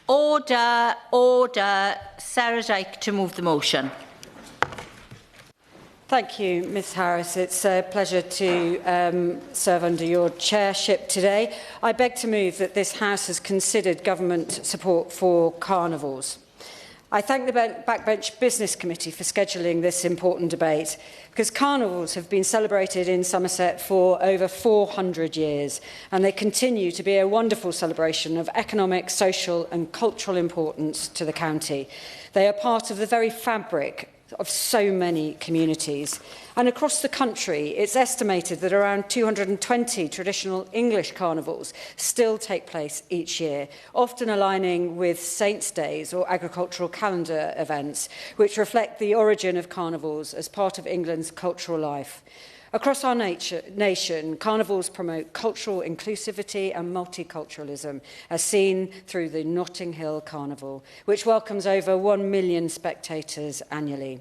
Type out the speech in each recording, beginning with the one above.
Order, order. Sarah Dyke to move the motion. Thank you, Ms Harris. It's a pleasure to serve under your chairship today. I beg to move that this House has considered government support for carnivals. I thank the Backbench Business Committee for scheduling this important debate, because carnivals have been celebrated in Somerset for over 400 years, and they continue to be a wonderful celebration of economic, social and cultural importance to the county. They are part of the very fabric of so many communities. And across the country, it's estimated that around 220 traditional English carnivals still take place each year, often aligning with Saints' Days or agricultural calendar events, which reflect the origin of carnivals as part of England's cultural life. Across our nation, carnivals promote cultural inclusivity and multiculturalism, as seen through the Notting Hill Carnival, which welcomes over 1 million spectators annually.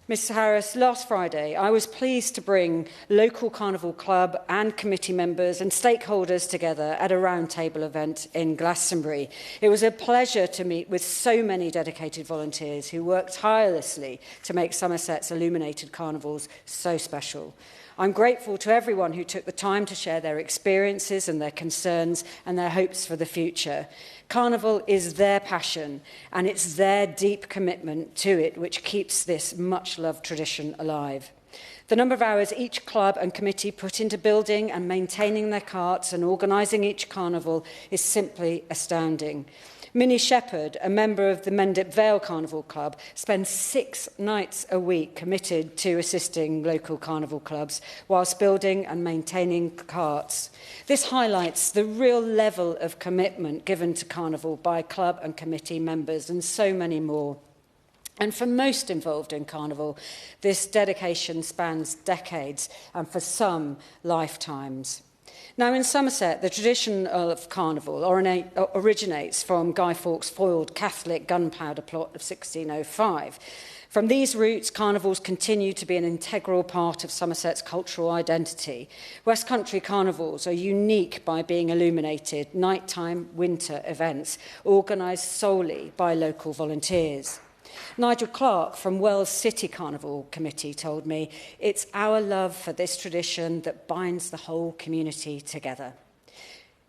Ms Harris, last Friday, I was pleased to bring local carnival club and committee members and stakeholders together at a roundtable event in Glastonbury. It was a pleasure to meet with so many dedicated volunteers who worked tirelessly to make Somerset's illuminated carnivals so special. I'm grateful to everyone who took the time to share their experiences and their concerns and their hopes for the future. Carnival is their passion, and it's their deep commitment to it which keeps this much-loved tradition alive. The number of hours each club and committee put into building and maintaining their carts and organising each carnival is simply astounding. Minnie Shepherd, a member of the Mendip Vale Carnival Club, spends 6 nights a week committed to assisting local carnival clubs whilst building and maintaining carts. This highlights the real level of commitment given to carnival by club and committee members and so many more. And for most involved in carnival, this dedication spans decades and for some lifetimes. Now, in Somerset, the tradition of carnival originates from Guy Fawkes' foiled Catholic gunpowder plot of 1605. From these roots, carnivals continue to be an integral part of Somerset's cultural identity. West Country carnivals are unique by being illuminated nighttime winter events organised solely by local volunteers. Nigel Clark from Wells City Carnival Committee told me, "It's our love for this tradition that binds the whole community together."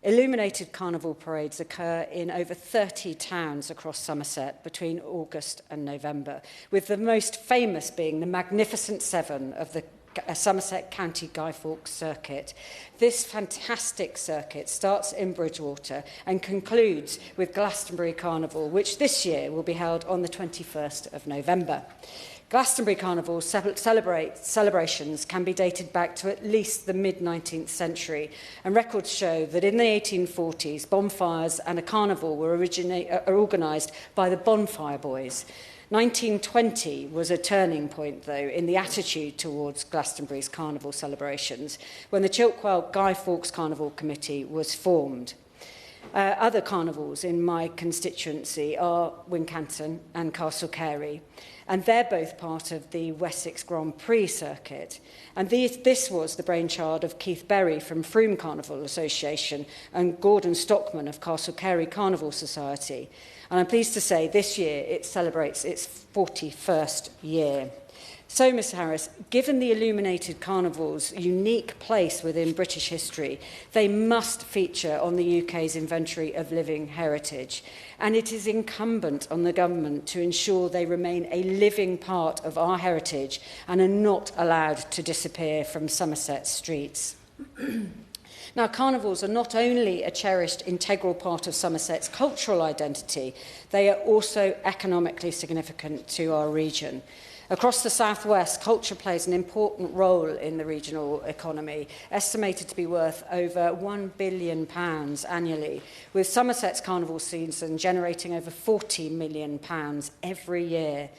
Illuminated carnival parades occur in over 30 towns across Somerset between August and November, with the most famous being the Magnificent Seven of the Somerset County Guy Fawkes Circuit. This fantastic circuit starts in Bridgewater and concludes with Glastonbury Carnival, which this year will be held on the 21st of November. Glastonbury Carnival celebrations can be dated back to at least the mid-19th century, and records show that in the 1840s, bonfires and a carnival were organised by the Bonfire Boys. 1920 was a turning point, though, in the attitude towards Glastonbury's carnival celebrations, when the Chiltwell Guy Fawkes Carnival Committee was formed. Other carnivals in my constituency are Wincanton and Castle Carey, and they're both part of the Wessex Grand Prix circuit. And this was the brainchild of Keith Berry from Frome Carnival Association and Gordon Stockman of Castle Carey Carnival Society. And I'm pleased to say this year it celebrates its 41st year. So, Ms Harris, given the illuminated carnival's unique place within British history, they must feature on the UK's inventory of living heritage. And it is incumbent on the government to ensure they remain a living part of our heritage and are not allowed to disappear from Somerset streets. Now, carnivals are not only a cherished, integral part of Somerset's cultural identity, they are also economically significant to our region. Across the southwest, culture plays an important role in the regional economy, estimated to be worth over £1 billion annually, with Somerset's carnival season generating over £40 million every year.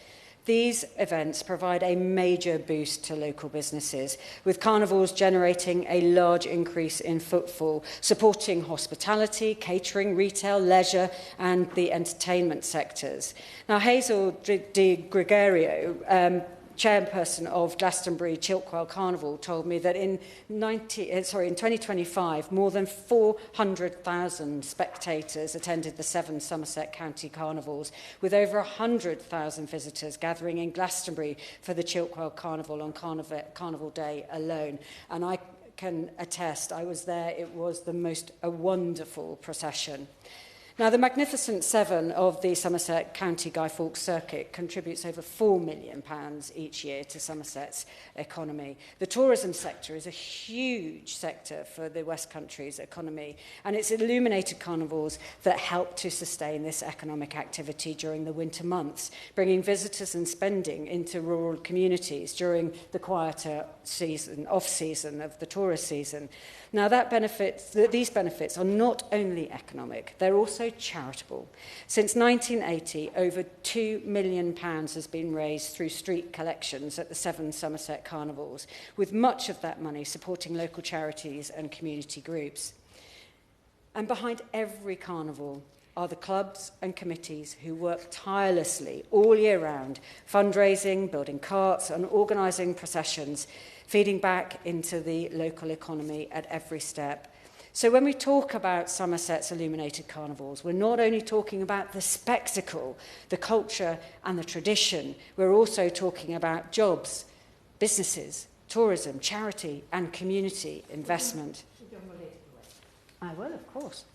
These events provide a major boost to local businesses, with carnivals generating a large increase in footfall, supporting hospitality, catering, retail, leisure and the entertainment sectors. Now, Hazel Di Gregorio chairperson of Glastonbury Chilkwell Carnival told me that in 2025, more than 400,000 spectators attended the 7 Somerset County Carnivals, with over 100,000 visitors gathering in Glastonbury for the Chilkwell Carnival on Carnival Day alone. And I can attest, I was there, it was a wonderful procession. Now, the Magnificent Seven of the Somerset County Guy Fawkes Circuit contributes over £4 million each year to Somerset's economy. The tourism sector is a huge sector for the West Country's economy, and it's illuminated carnivals that help to sustain this economic activity during the winter months, bringing visitors and spending into rural communities during the quieter season, off-season of the tourist season. Now, these benefits are not only economic, they're also charitable. Since 1980, over £2 million has been raised through street collections at the 7 Somerset Carnivals, with much of that money supporting local charities and community groups. And behind every carnival are the clubs and committees who work tirelessly all year round, fundraising, building carts and organising processions, feeding back into the local economy at every step. So when we talk about Somerset's illuminated carnivals, we're not only talking about the spectacle, the culture and the tradition, we're also talking about jobs, businesses, tourism, charity and community investment. I will, of course.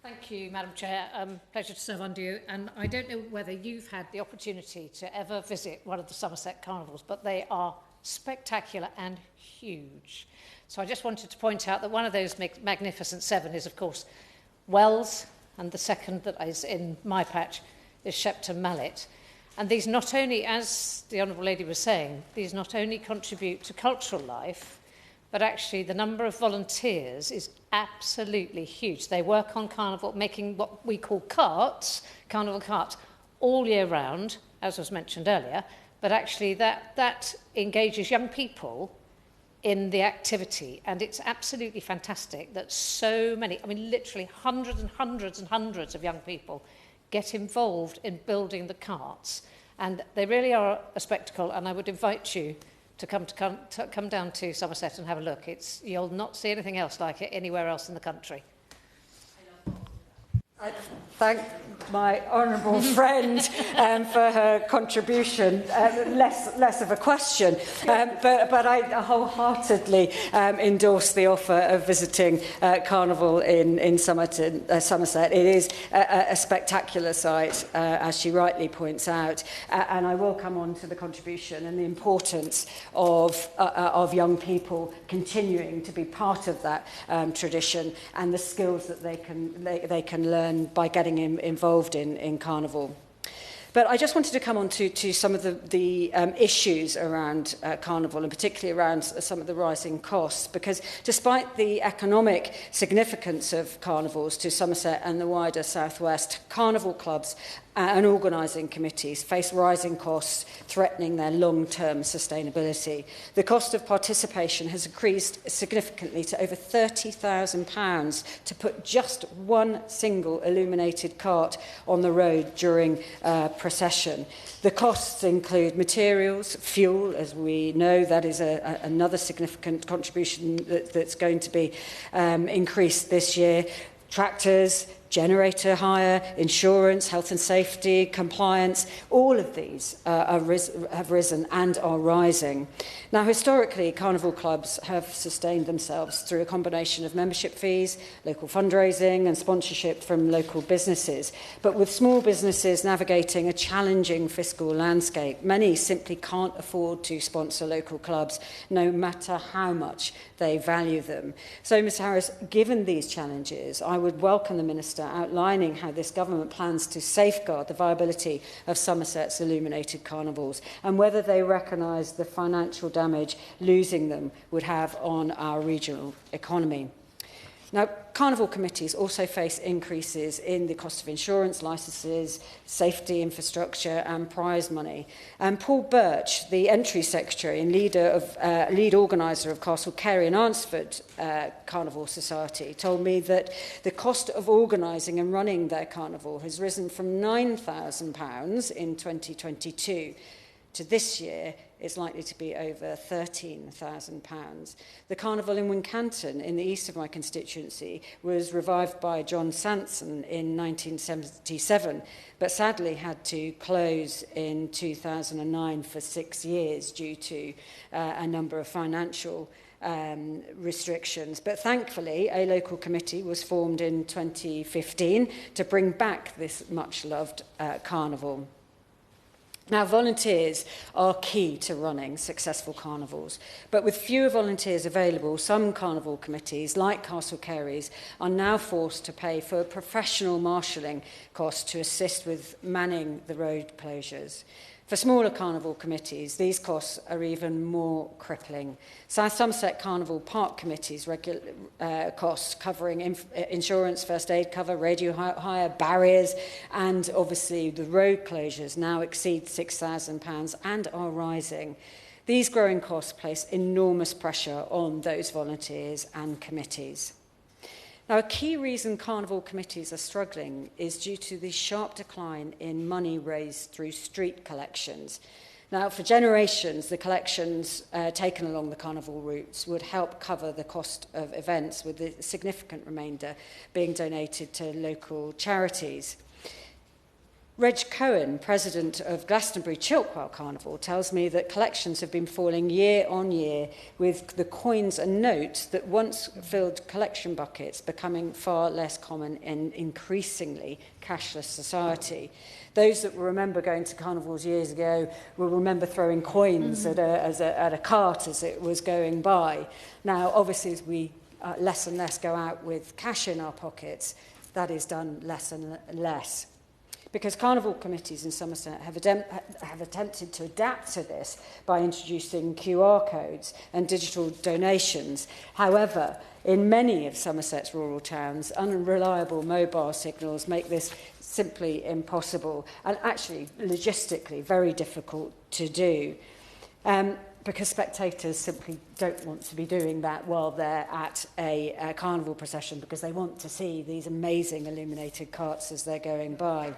Thank you, Madam Chair. Pleasure to serve under you. And I don't know whether you've had the opportunity to ever visit one of the Somerset Carnivals, but they are spectacular and huge. So I just wanted to point out that one of those Magnificent Seven is, of course, Wells, and the second that is in my patch is Shepton Mallet. And these not only, as the Honourable Lady was saying, these not only contribute to cultural life, but actually the number of volunteers is absolutely huge. They work on carnival, making what we call carts, carnival carts, all year round, as was mentioned earlier, but actually that engages young people in the activity, and it's absolutely fantastic that so many, I mean literally hundreds and hundreds and hundreds of young people get involved in building the carts, and they really are a spectacle, and I would invite you to come down to Somerset and have a look. You'll not see anything else like it anywhere else in the country. I thank my honourable friend for her contribution. Less of a question, but I wholeheartedly endorse the offer of visiting Carnival in Somerset. It is a spectacular sight, as she rightly points out, and I will come on to the contribution and the importance of young people continuing to be part of that tradition and the skills that they can learn by getting involved in Carnival. But I just wanted to come on to some of the issues around Carnival, and particularly around some of the rising costs, because despite the economic significance of carnivals to Somerset and the wider South West, carnival clubs and organising committees face rising costs threatening their long-term sustainability. The cost of participation has increased significantly to over £30,000 to put just one single illuminated cart on the road during procession. The costs include materials, fuel, as we know, that is another significant contribution that's going to be increased this year, tractors, generator hire, insurance, health and safety, compliance, all of these have risen and are rising. Now, historically, carnival clubs have sustained themselves through a combination of membership fees, local fundraising and sponsorship from local businesses. But with small businesses navigating a challenging fiscal landscape, many simply can't afford to sponsor local clubs, no matter how much they value them. So, Ms Harris, given these challenges, I would welcome the Minister outlining how this government plans to safeguard the viability of Somerset's illuminated carnivals and whether they recognise the financial damage losing them would have on our regional economy. Now, carnival committees also face increases in the cost of insurance, licences, safety infrastructure and prize money. And Paul Birch, the entry secretary and lead organiser of Castle Carey and Arnsford Carnival Society, told me that the cost of organising and running their carnival has risen from £9,000 in 2022 to this year, it's likely to be over £13,000. The carnival in Wincanton, in the east of my constituency, was revived by John Sanson in 1977, but sadly had to close in 2009 for 6 years due to a number of financial restrictions. But thankfully, a local committee was formed in 2015 to bring back this much-loved carnival. Now, volunteers are key to running successful carnivals, but with fewer volunteers available, some carnival committees, like Castle Carey's, are now forced to pay for professional marshalling costs to assist with manning the road closures. For smaller carnival committees, these costs are even more crippling. South Somerset Carnival Park Committee's costs covering insurance, first aid cover, radio hire, barriers, and obviously the road closures now exceed £6,000 and are rising. These growing costs place enormous pressure on those volunteers and committees. Now, a key reason carnival committees are struggling is due to the sharp decline in money raised through street collections. Now, for generations, the collections taken along the carnival routes would help cover the cost of events, with the significant remainder being donated to local charities. Reg Cohen, president of Glastonbury Chiltwell Carnival, tells me that collections have been falling year on year, with the coins and notes that once filled collection buckets becoming far less common in increasingly cashless society. Those that will remember going to carnivals years ago will remember throwing coins at a cart as it was going by. Now, obviously, as we less and less go out with cash in our pockets, that is done less and less. Because carnival committees in Somerset have attempted to adapt to this by introducing QR codes and digital donations. However, in many of Somerset's rural towns, unreliable mobile signals make this simply impossible and actually logistically very difficult to do. Because spectators simply don't want to be doing that while they're at a carnival procession, because they want to see these amazing illuminated carts as they're going by.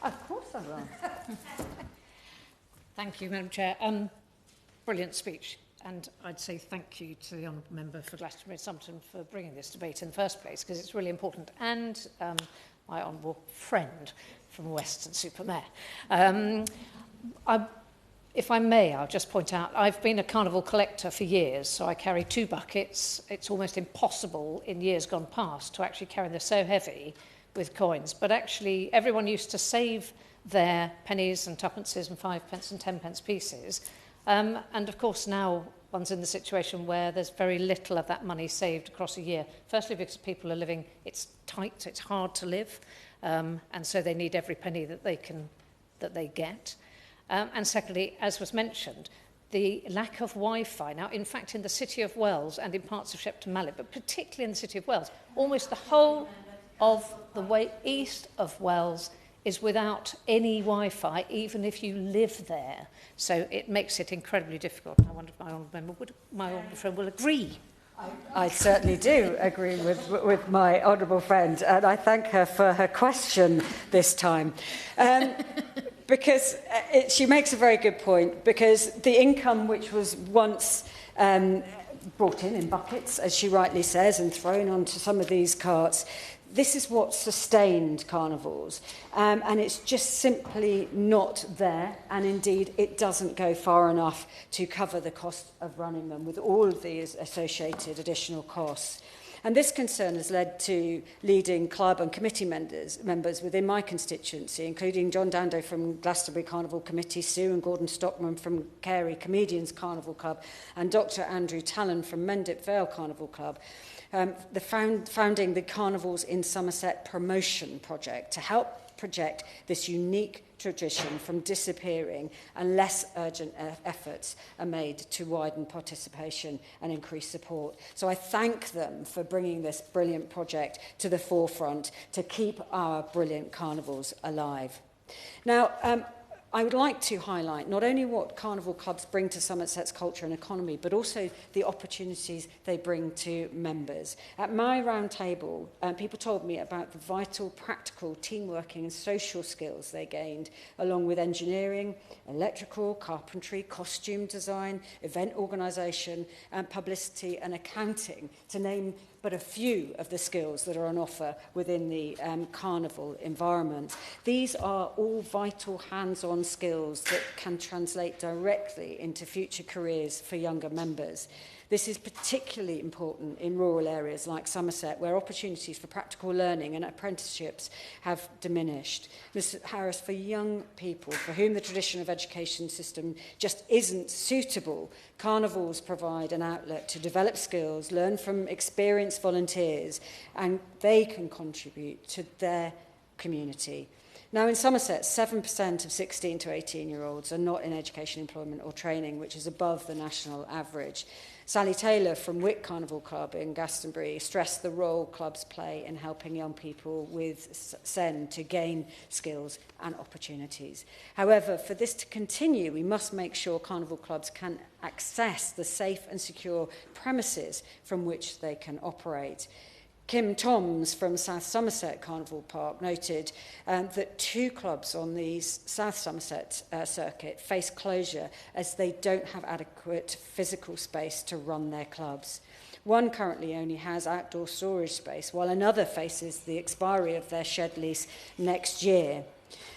Of course I will. Thank you, Madam Chair. Brilliant speech. And I'd say thank you to the honourable member for Glastonbury and Somerton for bringing this debate in the first place, because it's really important. And my honourable friend from Weston-super-Mare. If I may, I'll just point out, I've been a carnival collector for years, so I carry 2 buckets. It's almost impossible in years gone past to actually carry them. They're so heavy with coins, but actually everyone used to save their pennies and tuppences and 5p and 10p pieces, and of course now one's in the situation where there's very little of that money saved across a year. Firstly, because people are living, it's tight, it's hard to live, and so they need every penny that they get. And secondly, as was mentioned, the lack of Wi-Fi. Now, in fact, in the City of Wells and in parts of Shepton Mallet, but particularly in the City of Wells, almost the whole of the way east of Wells is without any Wi-Fi, even if you live there. So it makes it incredibly difficult. I wonder if my honourable friend will agree. I certainly do agree with my honourable friend, and I thank her for her question this time. Because she makes a very good point, because the income which was once brought in buckets, as she rightly says, and thrown onto some of these carts, this is what sustained carnivals, and it's just simply not there, and indeed it doesn't go far enough to cover the cost of running them with all of these associated additional costs. And this concern has led to leading club and committee members within my constituency, including John Dando from Glastonbury Carnival Committee, Sue and Gordon Stockman from Carey Comedians Carnival Club, and Dr Andrew Talon from Mendip Vale Carnival Club, founding the Carnivals in Somerset Promotion Project to help project this unique tradition from disappearing, and less urgent efforts are made to widen participation and increase support. So I thank them for bringing this brilliant project to the forefront to keep our brilliant carnivals alive. Now, I would like to highlight not only what carnival clubs bring to Somerset's culture and economy, but also the opportunities they bring to members. At my round table, people told me about the vital, practical, teamworking and social skills they gained, along with engineering, electrical, carpentry, costume design, event organisation, and publicity and accounting, to name but a few of the skills that are on offer within the carnival environment. These are all vital hands-on skills that can translate directly into future careers for younger members. This is particularly important in rural areas like Somerset, where opportunities for practical learning and apprenticeships have diminished. Ms. Harris, for young people for whom the traditional education system just isn't suitable, carnivals provide an outlet to develop skills, learn from experienced volunteers, and they can contribute to their community. Now, in Somerset, 7% of 16 to 18-year-olds are not in education, employment or training, which is above the national average. Sally Taylor from Wick Carnival Club in Glastonbury stressed the role clubs play in helping young people with SEN to gain skills and opportunities. However, for this to continue, we must make sure carnival clubs can access the safe and secure premises from which they can operate. Kim Toms from South Somerset Carnival Park noted that 2 clubs on the South Somerset circuit face closure as they don't have adequate physical space to run their clubs. One currently only has outdoor storage space, while another faces the expiry of their shed lease next year.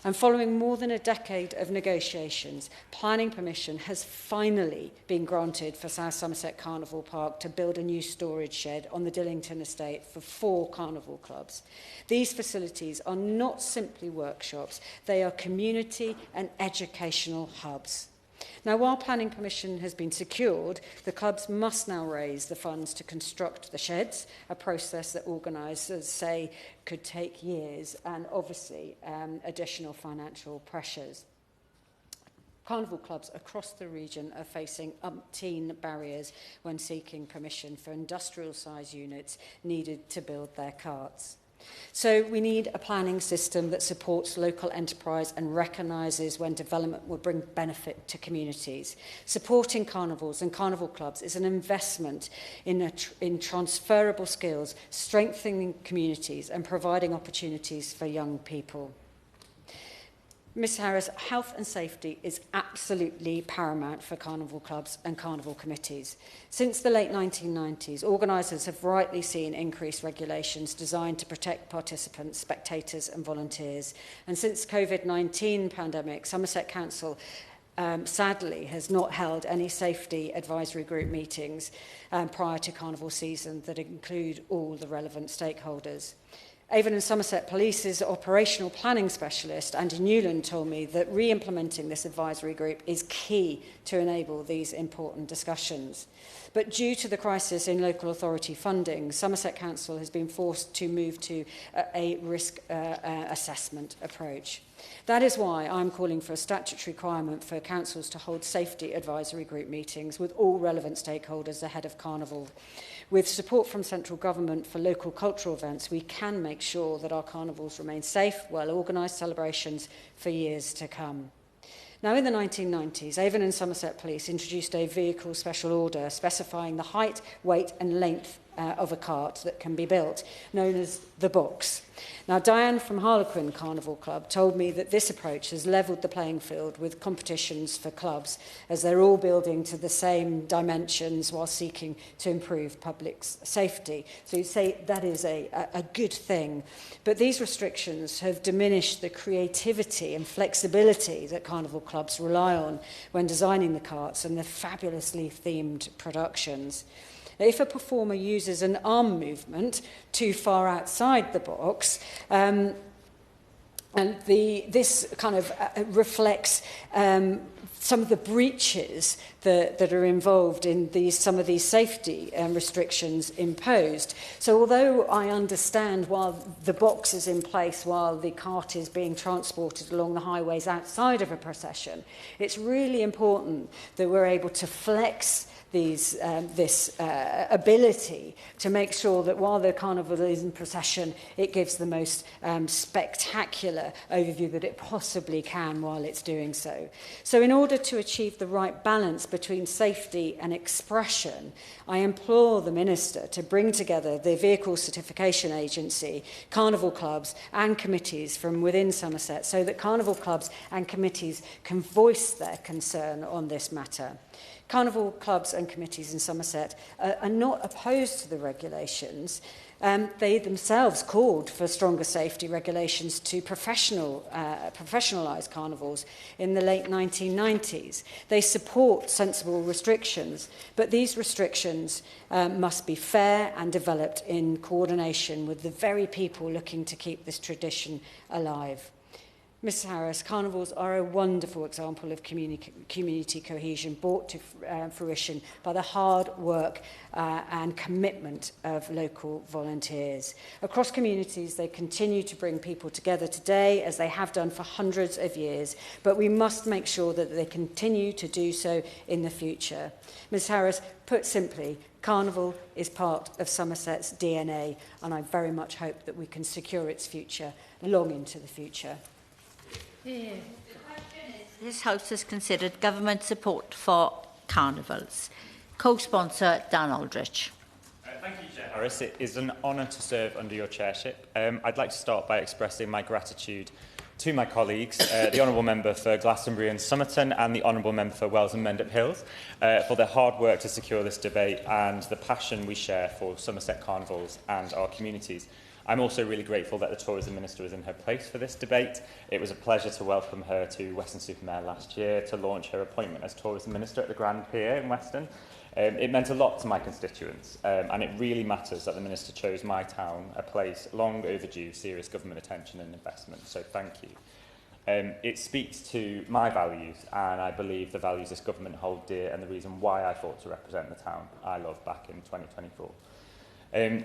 And following more than a decade of negotiations, planning permission has finally been granted for South Somerset Carnival Park to build a new storage shed on the Dillington estate for 4 carnival clubs. These facilities are not simply workshops, they are community and educational hubs. Now, while planning permission has been secured, the clubs must now raise the funds to construct the sheds, a process that organisers say could take years, and obviously additional financial pressures. Carnival clubs across the region are facing umpteen barriers when seeking permission for industrial-size units needed to build their carts. So we need a planning system that supports local enterprise and recognises when development will bring benefit to communities. Supporting carnivals and carnival clubs is an investment in transferable skills, strengthening communities and providing opportunities for young people. Ms. Harris, health and safety is absolutely paramount for carnival clubs and carnival committees. Since the late 1990s, organisers have rightly seen increased regulations designed to protect participants, spectators and volunteers. And since COVID-19 pandemic, Somerset Council sadly has not held any safety advisory group meetings prior to carnival season that include all the relevant stakeholders. Avon and Somerset Police's operational planning specialist, Andy Newland, told me that re-implementing this advisory group is key to enable these important discussions. But due to the crisis in local authority funding, Somerset Council has been forced to move to a risk assessment approach. That is why I'm calling for a statutory requirement for councils to hold safety advisory group meetings with all relevant stakeholders ahead of Carnival. With support from central government for local cultural events, we can make sure that our carnivals remain safe, well-organised celebrations for years to come. Now, in the 1990s, Avon and Somerset Police introduced a vehicle special order specifying the height, weight and length of a cart that can be built, known as the box. Now, Diane from Harlequin Carnival Club told me that this approach has levelled the playing field with competitions for clubs, as they're all building to the same dimensions while seeking to improve public safety. So you'd say that is a good thing. But these restrictions have diminished the creativity and flexibility that carnival clubs rely on when designing the carts and the fabulously themed productions. If a performer uses an arm movement too far outside the box, and this kind of reflects some of the breaches that are involved in some of these safety restrictions imposed. So although I understand while the box is in place while the cart is being transported along the highways outside of a procession, it's really important that we're able to flex this ability to make sure that while the carnival is in procession, it gives the most spectacular overview that it possibly can while it's doing so. So in order to achieve the right balance between safety and expression, I implore the Minister to bring together the Vehicle Certification Agency, carnival clubs and committees from within Somerset so that carnival clubs and committees can voice their concern on this matter. Carnival clubs and committees in Somerset are not opposed to the regulations. They themselves called for stronger safety regulations to professionalise carnivals in the late 1990s. They support sensible restrictions, but these restrictions must be fair and developed in coordination with the very people looking to keep this tradition alive. Ms Harris, carnivals are a wonderful example of community cohesion brought to fruition by the hard work and commitment of local volunteers. Across communities, they continue to bring people together today, as they have done for hundreds of years, but we must make sure that they continue to do so in the future. Ms Harris, put simply, Carnival is part of Somerset's DNA, and I very much hope that we can secure its future long into the future. This House has considered government support for carnivals. Co-sponsor Dan Aldrich. Thank you, Chair Harris. It is an honour to serve under your chairship. I'd like to start by expressing my gratitude to my colleagues, the Honourable Member for Glastonbury and Somerton and the Honourable Member for Wells and Mendip Hills, for their hard work to secure this debate and the passion we share for Somerset carnivals and our communities. I'm also really grateful that the Tourism Minister was in her place for this debate. It was a pleasure to welcome her to Weston-super-Mare last year to launch her appointment as Tourism Minister at the Grand Pier in Weston. It meant a lot to my constituents, and it really matters that the Minister chose my town, a place long overdue serious government attention and investment, so thank you. It speaks to my values, and I believe the values this government hold dear and the reason why I fought to represent the town I love back in 2024.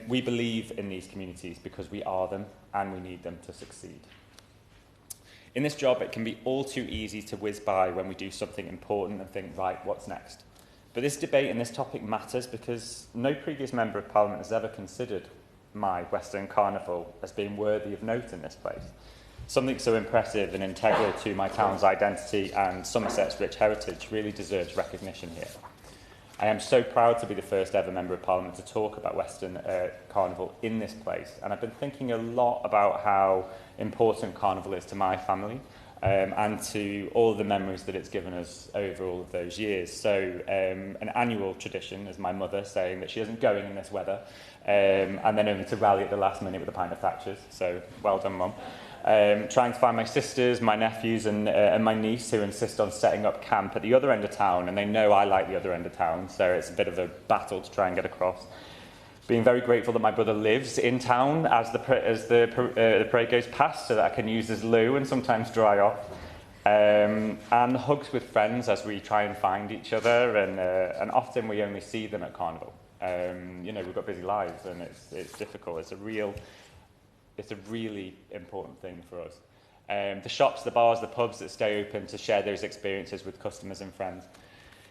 We believe in these communities because we are them and we need them to succeed. In this job, it can be all too easy to whiz by when we do something important and think, right, what's next? But this debate and this topic matters because no previous Member of Parliament has ever considered my Western Carnival as being worthy of note in this place. Something so impressive and integral to my town's identity and Somerset's rich heritage really deserves recognition here. I am so proud to be the first ever Member of Parliament to talk about Western Carnival in this place, and I've been thinking a lot about how important Carnival is to my family and to all the memories that it's given us over all of those years. So an annual tradition is my mother saying that she isn't going in this weather, and then only to rally at the last minute with a pint of Thatcher's, so well done, Mum. Trying to find my sisters, my nephews and my niece who insist on setting up camp at the other end of town, and they know I like the other end of town, so it's a bit of a battle to try and get across. Being very grateful that my brother lives in town as the parade goes past so that I can use his loo and sometimes dry off. And hugs with friends as we try and find each other, and often we only see them at Carnival. You know, we've got busy lives and it's difficult. It's a really important thing for us. The shops, the bars, the pubs that stay open to share those experiences with customers and friends.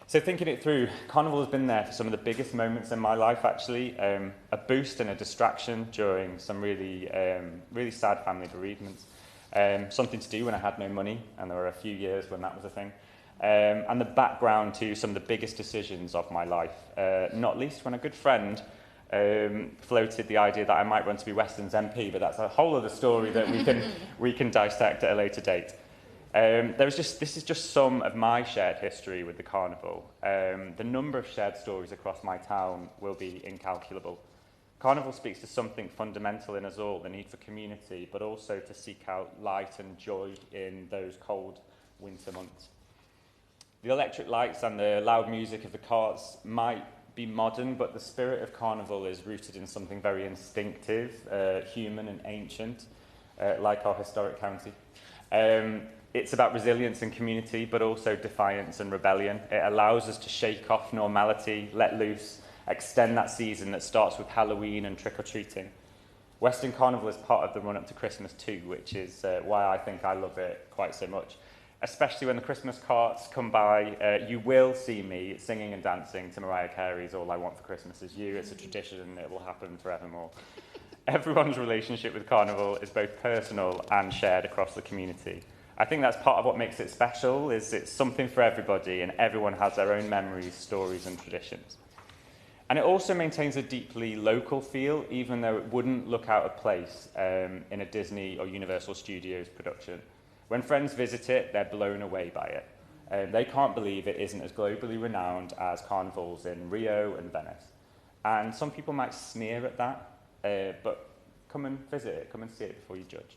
So thinking it through, Carnival has been there for some of the biggest moments in my life, actually. A boost and a distraction during some really sad family bereavements. Something to do when I had no money, and there were a few years when that was a thing. And the background to some of the biggest decisions of my life, not least when a good friend floated the idea that I might run to be Weston's MP, but that's a whole other story that we can dissect at a later date. This is just some of my shared history with the Carnival. The number of shared stories across my town will be incalculable. Carnival speaks to something fundamental in us all, the need for community, but also to seek out light and joy in those cold winter months. The electric lights and the loud music of the carts might be modern, but the spirit of Carnival is rooted in something very instinctive, human and ancient, like our historic county. It's about resilience and community, but also defiance and rebellion. It allows us to shake off normality, let loose, extend that season that starts with Halloween and trick-or-treating. Western Carnival is part of the run-up to Christmas too, which is why I think I love it quite so much. especially when the Christmas carts come by. You will see me singing and dancing to Mariah Carey's All I Want for Christmas Is You. It's a tradition and it will happen forevermore. Everyone's relationship with Carnival is both personal and shared across the community. I think that's part of what makes it special, is it's something for everybody and everyone has their own memories, stories and traditions. And it also maintains a deeply local feel, even though it wouldn't look out of place in a Disney or Universal Studios production. When friends visit it, they're blown away by it. They can't believe it isn't as globally renowned as carnivals in Rio and Venice. And some people might sneer at that, but come and visit it, come and see it before you judge.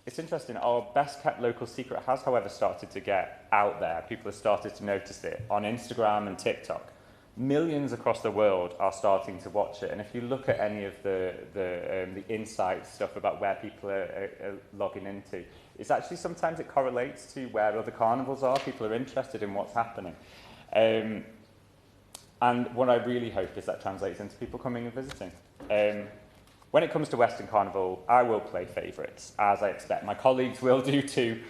It's interesting, our best kept local secret has, however, started to get out there. People have started to notice it on Instagram and TikTok. Millions across the world are starting to watch it. And if you look at any of the insight stuff about where people are logging into, it's actually sometimes it correlates to where other carnivals are. People are interested in what's happening. And what I really hope is that translates into people coming and visiting. When it comes to Western Carnival, I will play favourites, as I expect my colleagues will do too.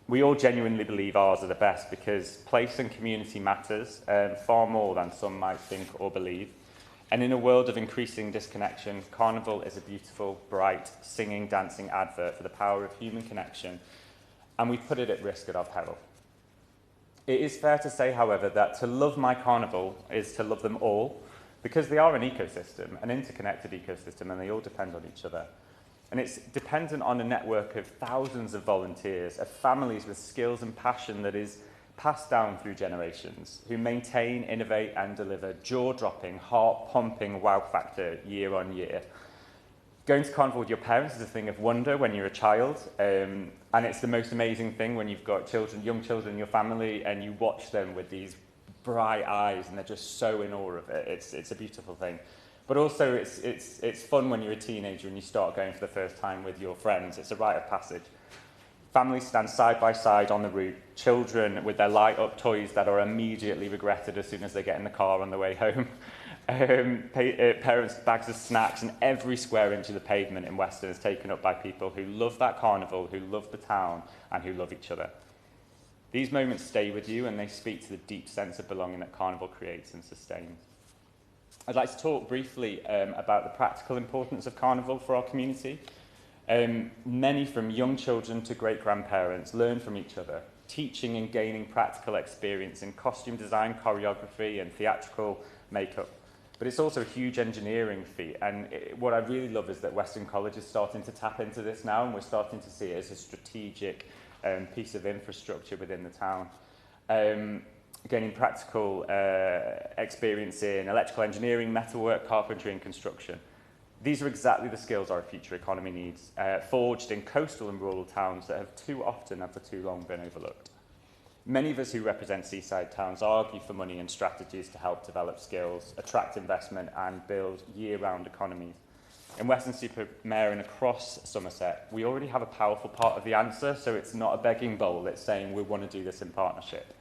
We all genuinely believe ours are the best because place and community matters far more than some might think or believe. And in a world of increasing disconnection, Carnival is a beautiful, bright, singing, dancing advert for the power of human connection, and we've put it at risk at our peril. It is fair to say, however, that to love my Carnival is to love them all, because they are an ecosystem, an interconnected ecosystem, and they all depend on each other. And it's dependent on a network of thousands of volunteers, of families with skills and passion that is passed down through generations, who maintain, innovate, and deliver jaw-dropping, heart-pumping wow factor year on year. Going to Carnival with your parents is a thing of wonder when you're a child, and it's the most amazing thing when you've got children, young children in your family, and you watch them with these bright eyes, and they're just so in awe of it. It's a beautiful thing. But also, it's fun when you're a teenager and you start going for the first time with your friends. It's a rite of passage. Families stand side by side on the route, children with their light-up toys that are immediately regretted as soon as they get in the car on the way home. Parents' bags of snacks, and every square inch of the pavement in Weston is taken up by people who love that carnival, who love the town, and who love each other. These moments stay with you, and they speak to the deep sense of belonging that Carnival creates and sustains. I'd like to talk briefly about the practical importance of Carnival for our community. Many, from young children to great-grandparents, learn from each other, teaching and gaining practical experience in costume design, choreography, and theatrical makeup. But it's also a huge engineering feat, and what I really love is that Western College is starting to tap into this now, and we're starting to see it as a strategic piece of infrastructure within the town. Gaining practical experience in electrical engineering, metalwork, carpentry and construction. These are exactly the skills our future economy needs, forged in coastal and rural towns that have too often and for too long been overlooked. Many of us who represent seaside towns argue for money and strategies to help develop skills, attract investment and build year-round economies. In Weston-super-Mare and across Somerset, we already have a powerful part of the answer, so it's not a begging bowl, it's saying we want to do this in partnership.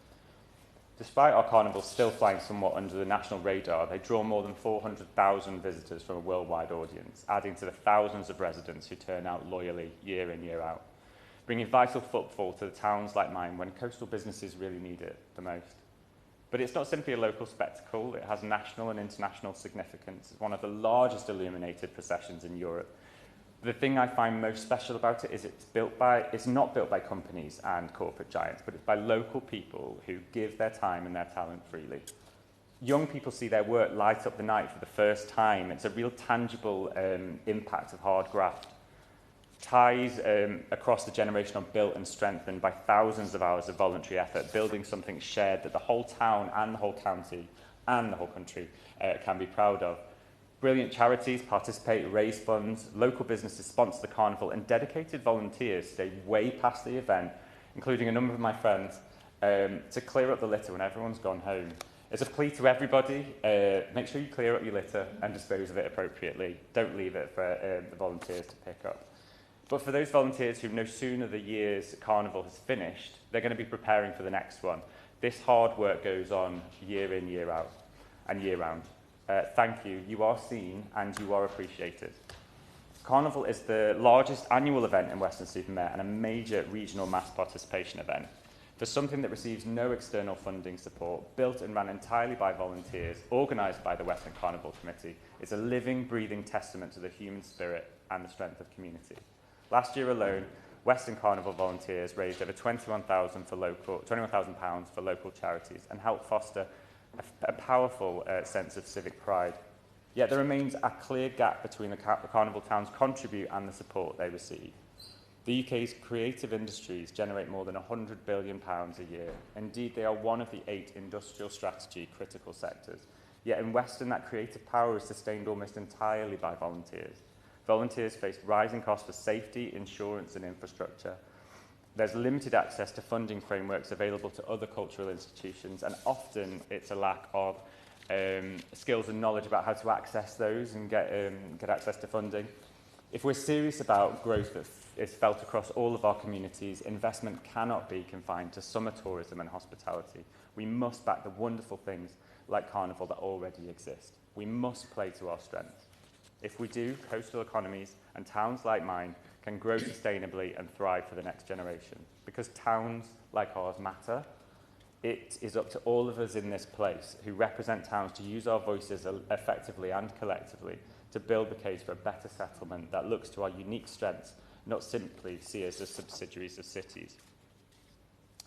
Despite our carnivals still flying somewhat under the national radar, they draw more than 400,000 visitors from a worldwide audience, adding to the thousands of residents who turn out loyally year in, year out, bringing vital footfall to the towns like mine when coastal businesses really need it the most. But it's not simply a local spectacle, it has national and international significance. It's one of the largest illuminated processions in Europe. The thing I find most special about it is it's not built by companies and corporate giants, but it's by local people who give their time and their talent freely. Young people see their work light up the night for the first time. It's a real tangible impact of hard graft. Ties across the generation are built and strengthened by thousands of hours of voluntary effort, building something shared that the whole town and the whole county and the whole country can be proud of. Brilliant charities participate, raise funds, local businesses sponsor the carnival, and dedicated volunteers stay way past the event, including a number of my friends, to clear up the litter when everyone's gone home. It's a plea to everybody, make sure you clear up your litter and dispose of it appropriately. Don't leave it for the volunteers to pick up. But for those volunteers who no sooner the year's carnival has finished, they're going to be preparing for the next one. This hard work goes on year in, year out, and year round. Thank you. You are seen and you are appreciated. Carnival is the largest annual event in Western-super-Mare and a major regional mass participation event. For something that receives no external funding support, built and run entirely by volunteers, organised by the Western Carnival Committee, is a living, breathing testament to the human spirit and the strength of community. Last year alone, Western Carnival volunteers raised over £21,000 for local charities and helped foster a powerful sense of civic pride. Yet there remains a clear gap between the Carnival towns contribute and the support they receive. The UK's creative industries generate more than £100 billion a year. Indeed, they are one of the 8 industrial strategy critical sectors. Yet in Western, that creative power is sustained almost entirely by volunteers. Volunteers face rising costs for safety, insurance and infrastructure. There's limited access to funding frameworks available to other cultural institutions, and often it's a lack of skills and knowledge about how to access those and get access to funding. If we're serious about growth that is felt across all of our communities, investment cannot be confined to summer tourism and hospitality. We must back the wonderful things like Carnival that already exist. We must play to our strengths. If we do, coastal economies and towns like mine can grow sustainably and thrive for the next generation. Because towns like ours matter, it is up to all of us in this place who represent towns to use our voices effectively and collectively to build the case for a better settlement that looks to our unique strengths, not simply see us as subsidiaries of cities.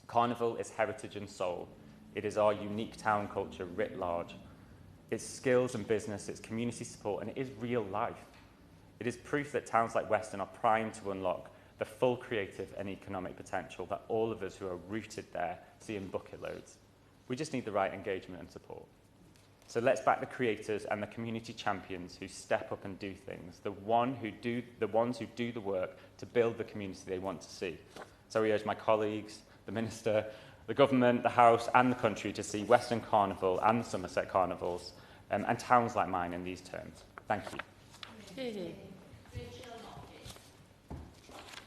Carnival is heritage and soul. It is our unique town culture writ large. It's skills and business, it's community support, and it is real life. It is proof that towns like Western are primed to unlock the full creative and economic potential that all of us who are rooted there see in bucket loads. We just need the right engagement and support. So let's back the creators and the community champions who step up and do things, the ones who do the work to build the community they want to see. So I urge my colleagues, the Minister, the Government, the House and the country to see Western Carnival and the Somerset Carnivals and towns like mine in these terms. Thank you.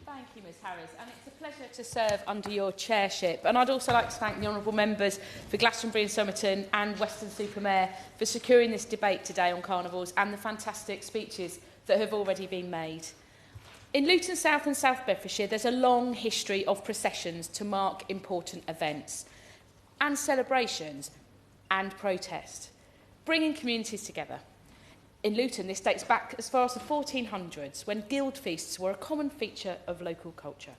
Thank you, Ms Harris, and it's a pleasure to serve under your chairship. And I'd also like to thank the honourable members for Glastonbury and Somerton and Western-super-Mare for securing this debate today on carnivals and the fantastic speeches that have already been made. In Luton South and South Bedfordshire, there's a long history of processions to mark important events and celebrations and protest, bringing communities together. In Luton, this dates back as far as the 1400s, when guild feasts were a common feature of local culture.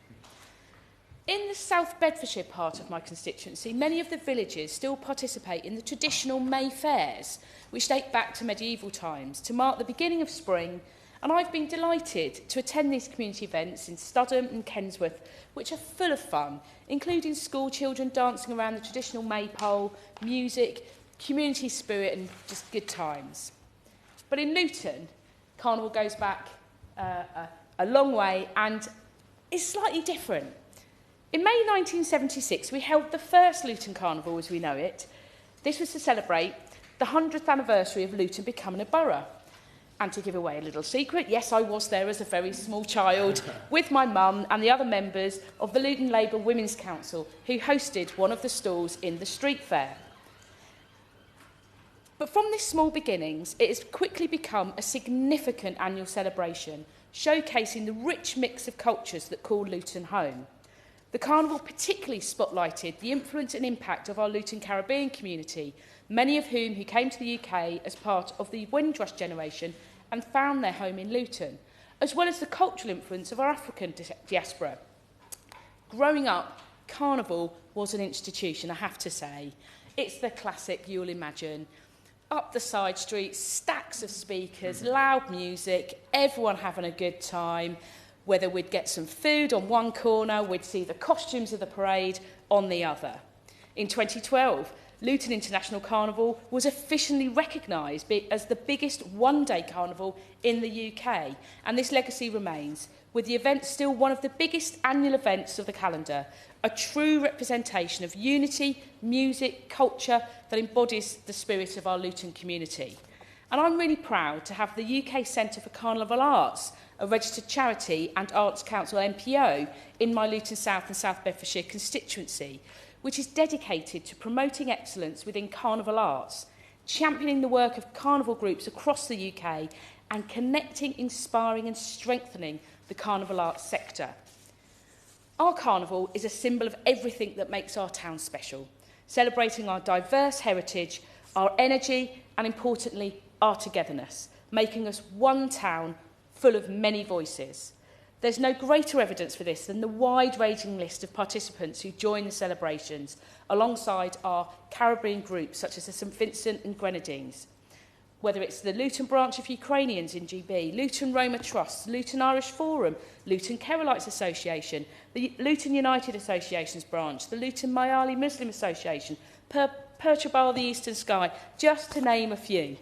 In the South Bedfordshire part of my constituency, many of the villages still participate in the traditional May fairs, which date back to medieval times, to mark the beginning of spring, and I've been delighted to attend these community events in Studham and Kensworth, which are full of fun, including school children dancing around the traditional maypole, music, community spirit and just good times. But in Luton, Carnival goes back a long way and is slightly different. In May 1976, we held the first Luton Carnival as we know it. This was to celebrate the 100th anniversary of Luton becoming a borough. And to give away a little secret, yes, I was there as a very small child with my mum and the other members of the Luton Labour Women's Council, who hosted one of the stalls in the street fair. But from these small beginnings, it has quickly become a significant annual celebration, showcasing the rich mix of cultures that call Luton home. The Carnival particularly spotlighted the influence and impact of our Luton Caribbean community, many of whom who came to the UK as part of the Windrush generation and found their home in Luton, as well as the cultural influence of our African diaspora. Growing up, Carnival was an institution, I have to say. It's the classic you'll imagine. Up the side streets, stacks of speakers, loud music, everyone having a good time. Whether we'd get some food on one corner, we'd see the costumes of the parade on the other. In 2012, Luton International Carnival was officially recognised as the biggest one-day carnival in the UK, and this legacy remains, with the event still one of the biggest annual events of the calendar, a true representation of unity, music, culture that embodies the spirit of our Luton community. And I'm really proud to have the UK Centre for Carnival Arts, a registered charity and Arts Council NPO, in my Luton South and South Bedfordshire constituency, which is dedicated to promoting excellence within carnival arts, championing the work of carnival groups across the UK and connecting, inspiring and strengthening the carnival arts sector. Our carnival is a symbol of everything that makes our town special, celebrating our diverse heritage, our energy and, importantly, our togetherness, making us one town full of many voices. There's no greater evidence for this than the wide-ranging list of participants who join the celebrations, alongside our Caribbean groups such as the St Vincent and Grenadines. Whether it's the Luton branch of Ukrainians in GB, Luton Roma Trust, Luton Irish Forum, Luton Keralites Association, the Luton United Associations branch, the Luton Mayali Muslim Association, Perturbal the Eastern Sky, just to name a few.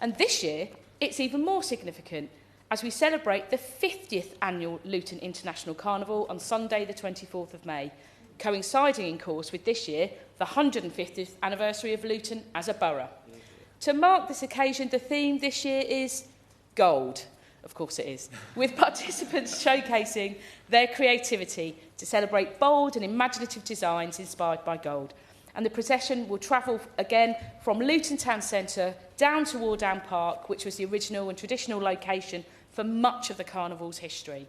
And this year, it's even more significant as we celebrate the 50th annual Luton International Carnival on Sunday the 24th of May, coinciding, in course, with this year, the 150th anniversary of Luton as a borough. To mark this occasion, the theme this year is gold. Of course it is. With participants showcasing their creativity to celebrate bold and imaginative designs inspired by gold. And the procession will travel again from Luton Town Centre down to Wardown Park, which was the original and traditional location for much of the carnival's history.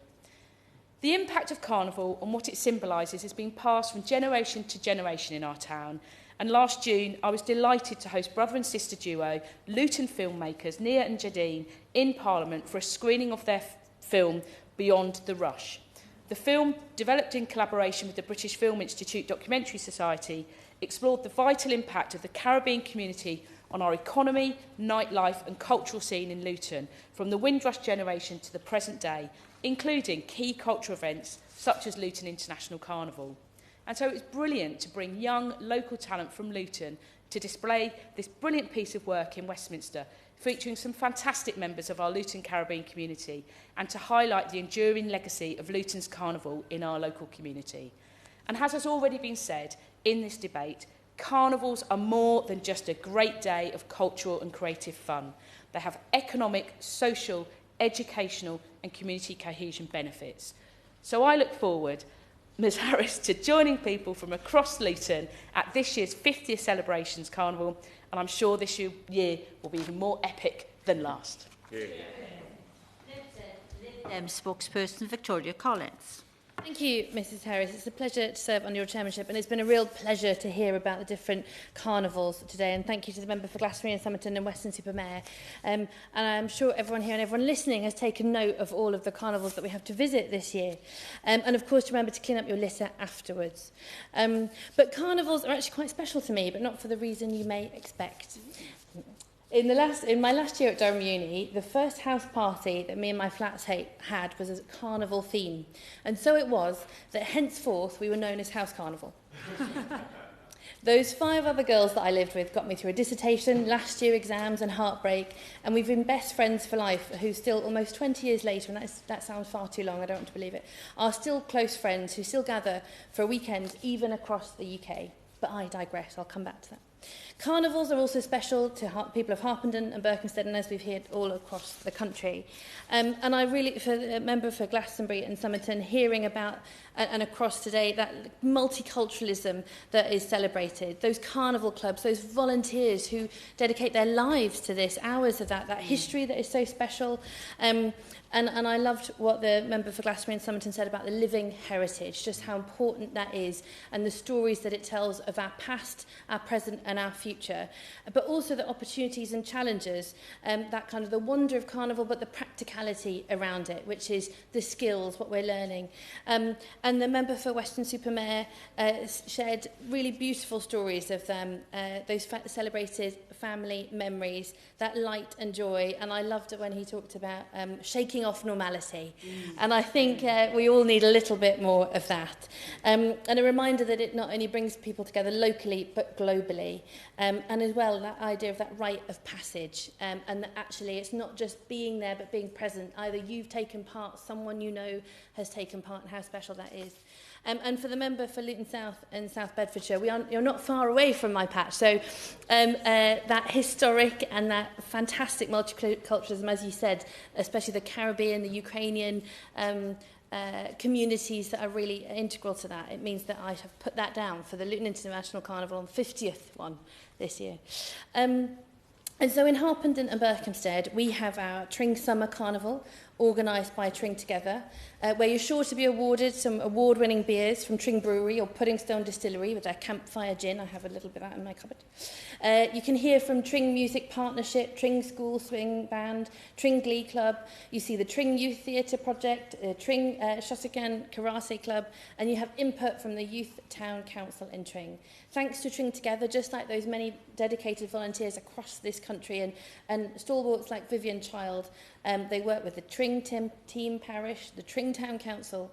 The impact of carnival and what it symbolises has been passed from generation to generation in our town. And last June, I was delighted to host brother and sister duo, Luton filmmakers Nia and Jadine, in Parliament for a screening of their film, Beyond the Rush. The film, developed in collaboration with the British Film Institute Documentary Society, explored the vital impact of the Caribbean community on our economy, nightlife and cultural scene in Luton, from the Windrush generation to the present day, including key cultural events such as Luton International Carnival. And so it's brilliant to bring young local talent from Luton to display this brilliant piece of work in Westminster, featuring some fantastic members of our Luton Caribbean community, and to highlight the enduring legacy of Luton's carnival in our local community. And as has already been said in this debate, carnivals are more than just a great day of cultural and creative fun. They have economic, social, educational and community cohesion benefits. So I look forward, Ms Harris, to joining people from across Luton at this year's 50th Celebrations Carnival, and I'm sure this year will be even more epic than last. Lib Dem spokesperson Victoria Collins. Thank you, Mrs Harris. It's a pleasure to serve under your chairmanship, and it's been a real pleasure to hear about the different carnivals today. And thank you to the member for Glastonbury and Somerton and Weston-super-Mare. And I'm sure everyone here and everyone listening has taken note of all of the carnivals that we have to visit this year. And of course, remember to clean up your litter afterwards. But carnivals are actually quite special to me, but not for the reason you may expect. In my last year at Durham Uni, the first house party that me and my flatmate had was a carnival theme. And so it was that henceforth we were known as House Carnival. Those 5 other girls that I lived with got me through a dissertation, last year exams and heartbreak, and we've been best friends for life, who still, almost 20 years later, and that sounds far too long, I don't want to believe it, are still close friends who still gather for a weekend, even across the UK. But I digress, I'll come back to that. Carnivals are also special to people of Harpenden and Berkhamsted, and as we've heard, all across the country. And I really, for a member for Glastonbury and Somerton, hearing about and across today that multiculturalism that is celebrated, those carnival clubs, those volunteers who dedicate their lives to this, hours of that history that is so special. And I loved what the member for Glastonbury and Somerton said about the living heritage, just how important that is, and the stories that it tells of our past, our present and our future, but also the opportunities and challenges, that kind of the wonder of carnival, but the practicality around it, which is the skills, what we're learning. And the member for Weston-super-Mare shared really beautiful stories of those celebrated family memories, that light and joy, and I loved it when he talked about shaking off normality. And I think we all need a little bit more of that. And a reminder that it not only brings people together locally, but globally. And as well, that idea of that rite of passage. And that actually it's not just being there, but being present. Either you've taken part, someone you know has taken part, and how special that is. And for the member for Luton South and South Bedfordshire, you're not far away from my patch. So that historic and that fantastic multiculturalism, as you said, especially the Caribbean, the Ukrainian communities that are really integral to that. It means that I have put that down for the Luton International Carnival on the 50th one this year. And so in Harpenden and Berkhamsted, we have our Tring Summer Carnival, organised by Tring Together, where you're sure to be awarded some award-winning beers from Tring Brewery or Puddingstone Distillery with their campfire gin. I have a little bit of that in my cupboard. You can hear from Tring Music Partnership, Tring School Swing Band, Tring Glee Club. You see the Tring Youth Theatre Project, Tring Shotokan Karate Club, and you have input from the Youth Town Council in Tring. Thanks to Tring Together, just like those many dedicated volunteers across this country and stalwarts like Vivian Child, they work with the Tring Team Parish, the Tring Town Council,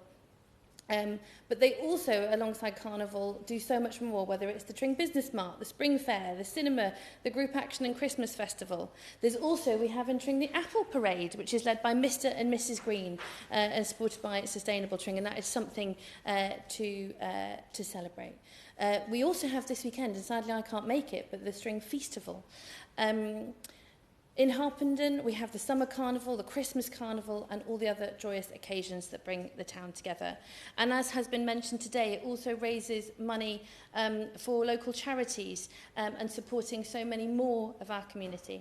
but they also, alongside Carnival, do so much more, whether it's the Tring Business Mart, the Spring Fair, the cinema, the Group Action and Christmas Festival. There's also, we have in Tring the Apple Parade, which is led by Mr and Mrs Green and supported by Sustainable Tring, and that is something to celebrate. We also have this weekend, and sadly I can't make it, but the Tring Feastival. In Harpenden, we have the Summer Carnival, the Christmas Carnival, and all the other joyous occasions that bring the town together. And as has been mentioned today, it also raises money for local charities and supporting so many more of our community.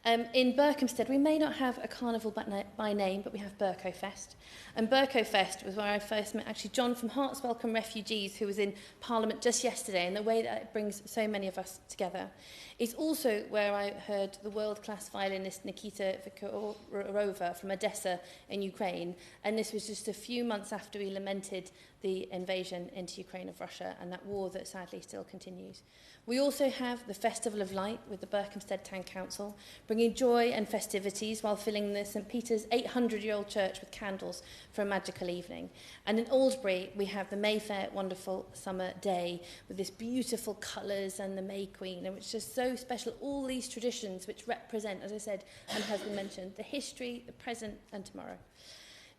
In Berkhamsted, we may not have a carnival by name, but we have Burko Fest. And Burko Fest was where I first met actually John from Hearts Welcome Refugees, who was in Parliament just yesterday, and the way that it brings so many of us together. It's also where I heard the world-class violinist Nikita Vikorova from Odessa in Ukraine, and this was just a few months after we lamented the invasion into Ukraine of Russia and that war that sadly still continues. We also have the Festival of Light with the Berkhamsted Town Council, bringing joy and festivities while filling the St Peter's 800-year-old church with candles for a magical evening. And in Aldbury, we have the Mayfair Wonderful Summer Day with this beautiful colours and the May Queen, and it's just so special, all these traditions which represent, as I said, and has been mentioned, the history, the present and tomorrow.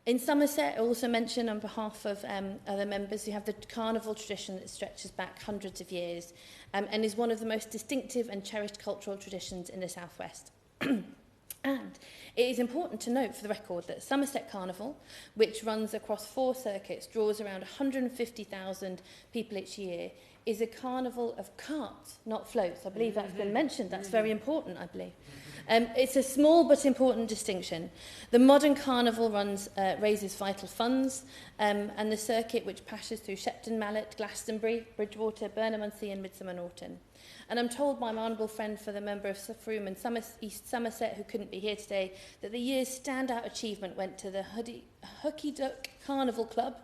In Somerset, I also mention on behalf of other members, you have the carnival tradition that stretches back hundreds of years and is one of the most distinctive and cherished cultural traditions in the southwest. And it is important to note for the record that Somerset Carnival, which runs across 4 circuits, draws around 150,000 people each year, is a carnival of carts, not floats. I believe that's been mentioned. That's very important, I believe. It's a small but important distinction. The modern carnival raises vital funds, and the circuit which passes through Shepton Mallet, Glastonbury, Bridgewater, Burnham-on-Sea and Midsummer Norton. And I'm told by my honourable friend for the member of Suffroom and East Somerset, who couldn't be here today, that the year's standout achievement went to the Hooky Duck Carnival Club,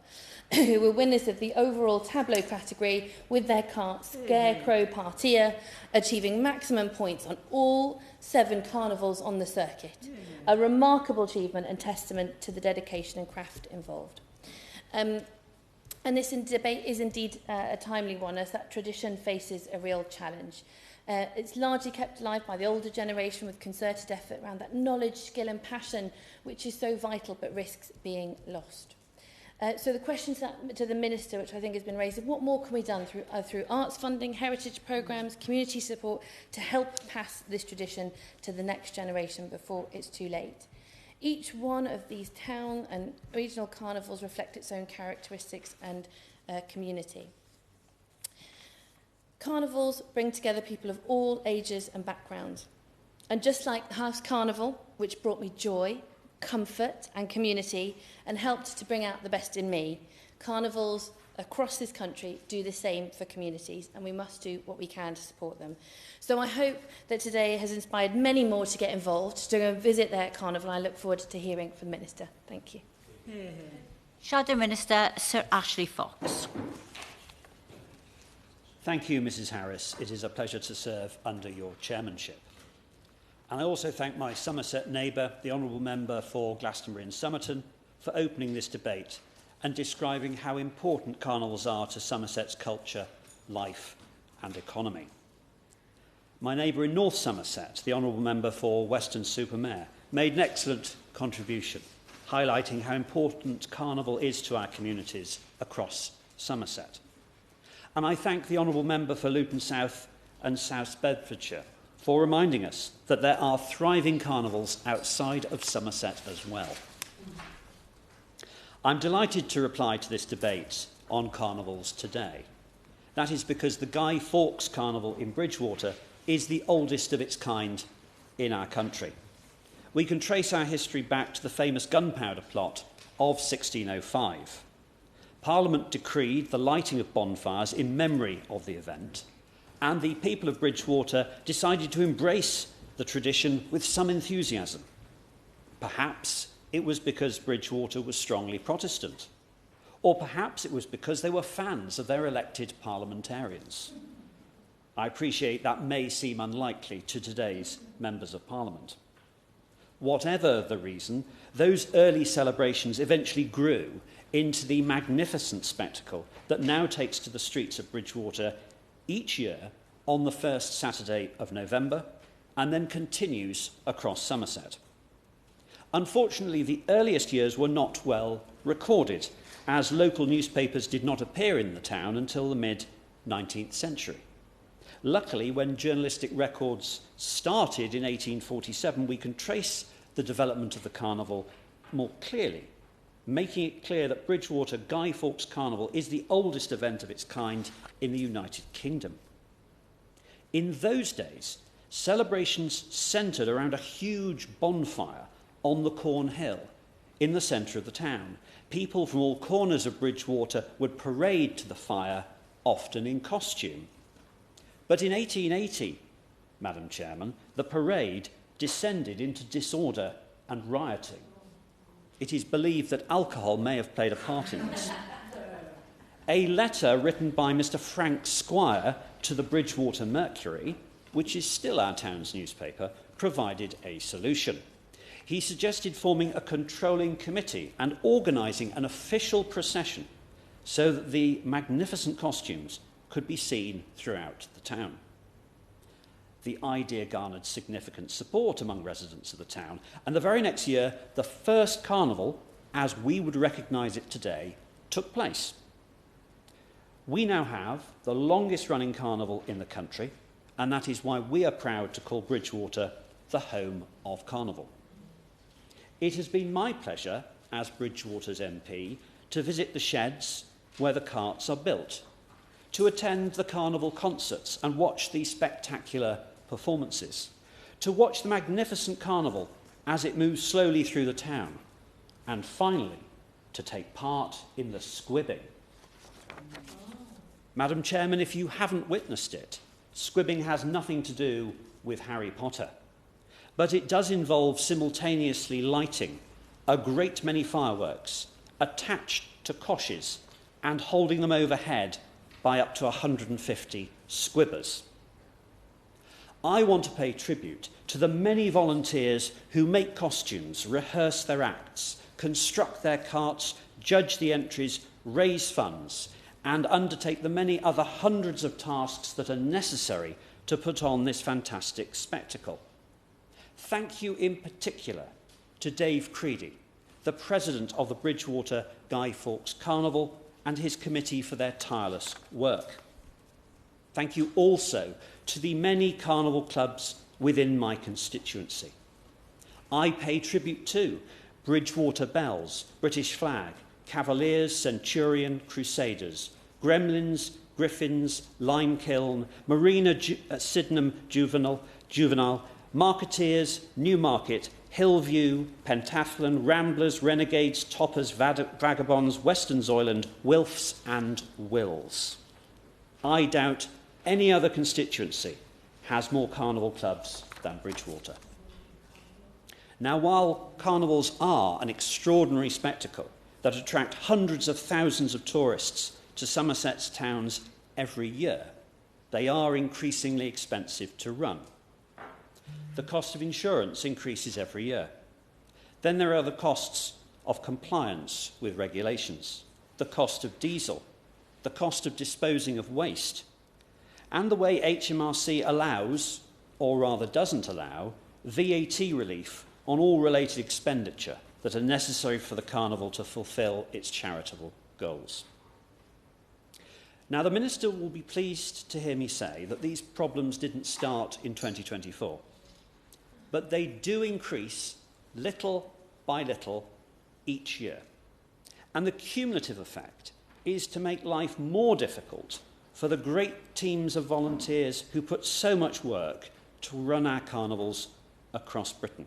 who were winners of the overall tableau category with their cart Scarecrow Partia, achieving maximum points on all 7 carnivals on the circuit. A remarkable achievement and testament to the dedication and craft involved. And this debate is indeed a timely one, as that tradition faces a real challenge. It's largely kept alive by the older generation with concerted effort around that knowledge, skill and passion, which is so vital but risks being lost. So the questions to the Minister, which I think has been raised, is what more can be done through arts funding, heritage programmes, community support to help pass this tradition to the next generation before it's too late. Each one of these town and regional carnivals reflect its own characteristics and community. Carnivals bring together people of all ages and backgrounds. And just like the House Carnival, which brought me joy, comfort and community and helped to bring out the best in me, carnivals across this country do the same for communities, and we must do what we can to support them. So I hope that today has inspired many more to get involved, to go and visit their carnival. I look forward to hearing from the Minister. Thank you. Shadow Minister Sir Ashley Fox. Thank you, Mrs Harris. It is a pleasure to serve under your chairmanship. And I also thank my Somerset neighbour, the Honourable Member for Glastonbury and Somerton, for opening this debate and describing how important carnivals are to Somerset's culture, life and economy. My neighbour in North Somerset, the Honourable Member for Weston-super-Mare, made an excellent contribution, highlighting how important carnival is to our communities across Somerset. And I thank the Honourable Member for Luton South and South Bedfordshire for reminding us that there are thriving carnivals outside of Somerset as well. I'm delighted to reply to this debate on carnivals today. That is because the Guy Fawkes Carnival in Bridgewater is the oldest of its kind in our country. We can trace our history back to the famous gunpowder plot of 1605. Parliament decreed the lighting of bonfires in memory of the event, and the people of Bridgwater decided to embrace the tradition with some enthusiasm. Perhaps it was because Bridgwater was strongly Protestant, or perhaps it was because they were fans of their elected parliamentarians. I appreciate that may seem unlikely to today's members of Parliament. Whatever the reason, those early celebrations eventually grew into the magnificent spectacle that now takes to the streets of Bridgwater each year on the first Saturday of November and then continues across Somerset. Unfortunately, the earliest years were not well recorded, as local newspapers did not appear in the town until the mid-19th century. Luckily, when journalistic records started in 1847, we can trace the development of the carnival more clearly, making it clear that Bridgwater Guy Fawkes Carnival is the oldest event of its kind in the United Kingdom. In those days, celebrations centred around a huge bonfire on the Cornhill in the centre of the town. People from all corners of Bridgwater would parade to the fire, often in costume. But in 1880, Madam Chairman, the parade descended into disorder and rioting. It is believed that alcohol may have played a part in this. A letter written by Mr. Frank Squire to the Bridgwater Mercury, which is still our town's newspaper, provided a solution. He suggested forming a controlling committee and organising an official procession so that the magnificent costumes could be seen throughout the town. The idea garnered significant support among residents of the town, and the very next year, the first carnival, as we would recognise it today, took place. We now have the longest running carnival in the country, and that is why we are proud to call Bridgwater the home of carnival. It has been my pleasure, as Bridgwater's MP, to visit the sheds where the carts are built, to attend the carnival concerts and watch the spectacular performances, to watch the magnificent carnival as it moves slowly through the town, and finally, to take part in the squibbing. Madam Chairman, if you haven't witnessed it, squibbing has nothing to do with Harry Potter, but it does involve simultaneously lighting a great many fireworks attached to coshes and holding them overhead by up to 150 squibbers. I want to pay tribute to the many volunteers who make costumes, rehearse their acts, construct their carts, judge the entries, raise funds, and undertake the many other hundreds of tasks that are necessary to put on this fantastic spectacle. Thank you in particular to Dave Creedy, the president of the Bridgwater Guy Fawkes Carnival, and his committee for their tireless work. Thank you also to the many carnival clubs within my constituency. I pay tribute to Bridgwater Bells, British Flag, Cavaliers, Centurion, Crusaders, Gremlins, Griffins, Limekiln, Marina Sydenham Juvenile, Marketeers, Newmarket, Hillview, Pentathlon, Ramblers, Renegades, Toppers, Vagabonds, Western Zoyland, Wilfs and Wills. I doubt any other constituency has more carnival clubs than Bridgwater. Now, while carnivals are an extraordinary spectacle that attract hundreds of thousands of tourists to Somerset's towns every year, they are increasingly expensive to run. The cost of insurance increases every year. Then there are the costs of compliance with regulations, the cost of diesel, the cost of disposing of waste, and the way HMRC allows, or rather doesn't allow, VAT relief on all related expenditure that are necessary for the carnival to fulfil its charitable goals. Now, the Minister will be pleased to hear me say that these problems didn't start in 2024, but they do increase little by little each year. And the cumulative effect is to make life more difficult for the great teams of volunteers who put so much work to run our carnivals across Britain.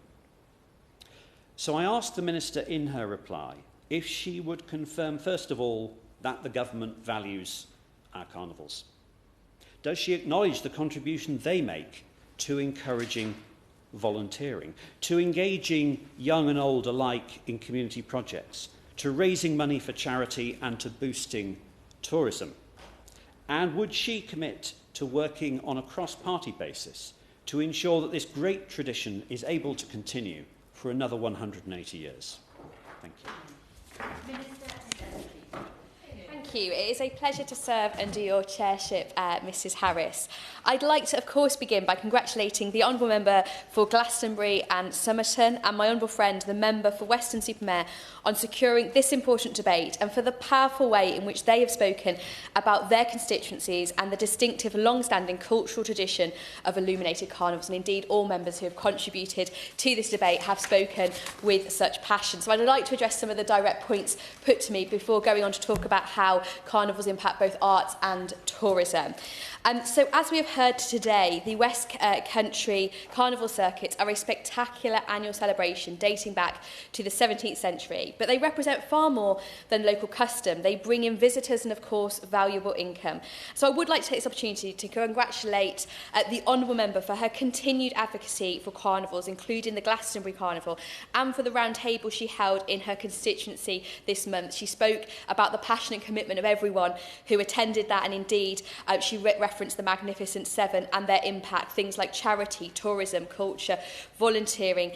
So I asked the Minister in her reply if she would confirm, first of all, that the government values our carnivals. Does she acknowledge the contribution they make to encouraging volunteering, to engaging young and old alike in community projects, to raising money for charity and to boosting tourism? And would she commit to working on a cross-party basis to ensure that this great tradition is able to continue for another 180 years? Thank you. Thank you. It is a pleasure to serve under your chairship, Mrs Harris. I'd like to, of course, begin by congratulating the Honourable Member for Glastonbury and Somerton and my honourable friend, the Member for Weston-super-Mare, on securing this important debate and for the powerful way in which they have spoken about their constituencies and the distinctive long-standing cultural tradition of illuminated carnivals. And indeed, all members who have contributed to this debate have spoken with such passion. So I'd like to address some of the direct points put to me before going on to talk about how carnivals impact both arts and tourism. So as we have heard today, the West Country Carnival Circuits are a spectacular annual celebration dating back to the 17th century, but they represent far more than local custom. They bring in visitors and, of course, valuable income. So I would like to take this opportunity to congratulate the Honourable Member for her continued advocacy for carnivals, including the Glastonbury Carnival, and for the round table she held in her constituency this month. She spoke about the passionate commitment of everyone who attended that, and indeed she referenced the Magnificent Seven and their impact, things like charity, tourism, culture, volunteering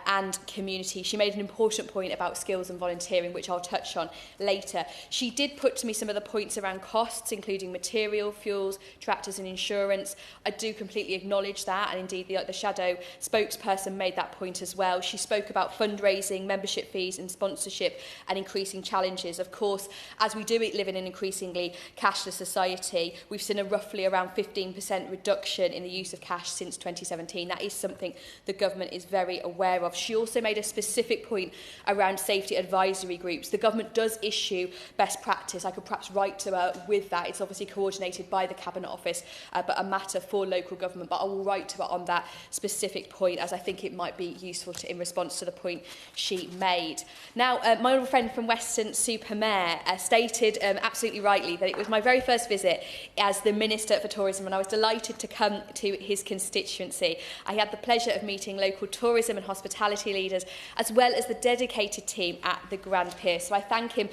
and community. She made an important point about skills and volunteering, which I'll touch on later. She did put to me some of the points around costs, including material, fuels, tractors and insurance. I do completely acknowledge that, and indeed the shadow spokesperson made that point as well. She spoke about fundraising, membership fees and sponsorship and increasing challenges. Of course, as we do live in an increasingly cashless society, we've seen a roughly around 15% reduction in the use of cash since 2017. That is something the government is very aware of. She also made a specific point around safety advisory groups. The government does issue best practice. I could perhaps write to her with that. It's obviously coordinated by the Cabinet Office, but a matter for local government. But I will write to her on that specific point, as I think it might be useful in response to the point she made. Now, my old friend from Weston-super-Mare stated absolutely rightly that it was my very first visit as the Minister for Tourism, and I was delighted to come to his constituency. I had the pleasure of meeting local tourism and hospitality leaders, as well as the dedicated team at the Grand Pier. So I thank him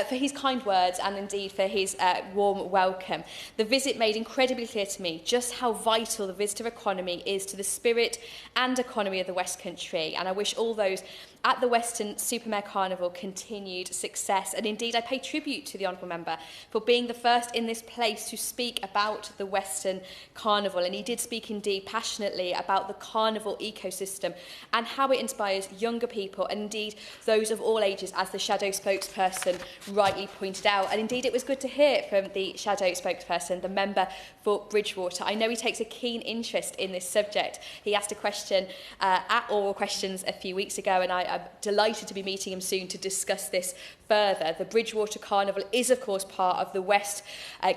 for his kind words and indeed for his warm welcome. The visit made incredibly clear to me just how vital the visitor economy is to the spirit and economy of the West Country, and I wish all those at the Weston-super-Mare Carnival continued success. And indeed, I pay tribute to the Honourable Member for being the first in this place to speak about the Western Carnival. And he did speak indeed passionately about the carnival ecosystem and how it inspires younger people and indeed those of all ages, as the shadow spokesperson rightly pointed out. And indeed, it was good to hear from the shadow spokesperson, the member for Bridgewater. I know he takes a keen interest in this subject. He asked a question at oral questions a few weeks ago, and I'm delighted to be meeting him soon to discuss this further. The Bridgewater Carnival is, of course, part of the West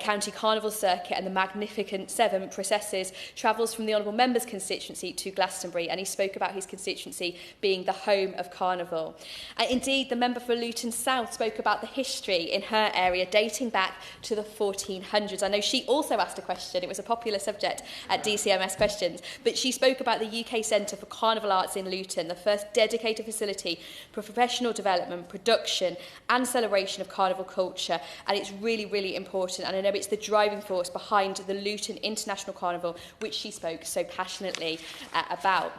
County Carnival Circuit, and the Magnificent Seven processes travels from the Honourable Member's constituency to Glastonbury, and he spoke about his constituency being the home of Carnival. Indeed, the member for Luton South spoke about the history in her area dating back to the 1400s. I know she also asked a question. It was a popular subject at DCMS Questions, but she spoke about the UK Centre for Carnival Arts in Luton, the first dedicated facility for professional development, production and celebration of carnival culture, and it's really, really important, and I know it's the driving force behind the Luton International Carnival, which she spoke so passionately about.